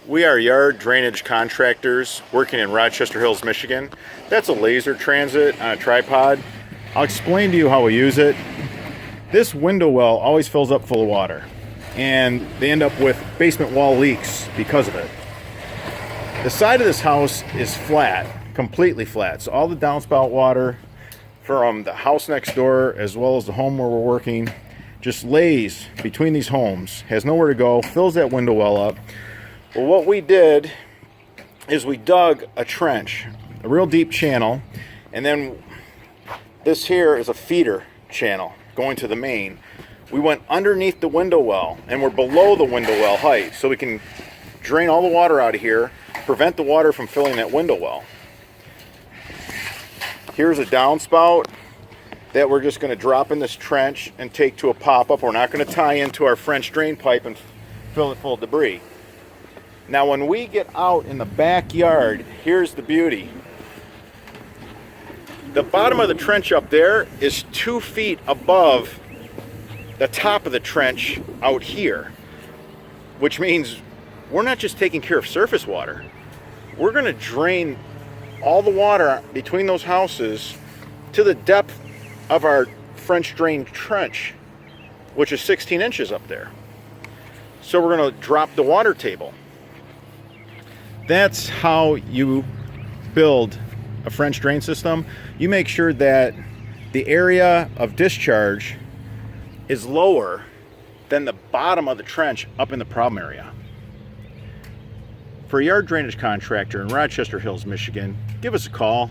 We are yard drainage contractors working in Rochester Hills, Michigan. That's a laser transit on a tripod. I'll explain to you how we use it. This window well always fills up full of water, and they end up with basement wall leaks because of it. The side of this house is flat, completely flat, so all the downspout water from the house next door as well as the home where we're working just lays between these homes, has nowhere to go, fills that window well up. Well, what we did is we dug a trench, a real deep channel, and then this here is a feeder channel going to the main. We went underneath the window well, and we're below the window well height, so we can drain all the water out of here, prevent the water from filling that window well. Here's a downspout that we're just going to drop in this trench and take to a pop-up. We're not going to tie into our French drain pipe and fill it full of debris. Now when we get out in the backyard, here's the beauty. The bottom of the trench up there is 2 feet above the top of the trench out here, which means we're not just taking care of surface water. We're going to drain all the water between those houses to the depth of our French drain trench, which is 16 inches up there. So we're going to drop the water table. That's how you build a French drain system. You make sure that the area of discharge is lower than the bottom of the trench up in the problem area. For a yard drainage contractor in Rochester Hills, Michigan, give us a call.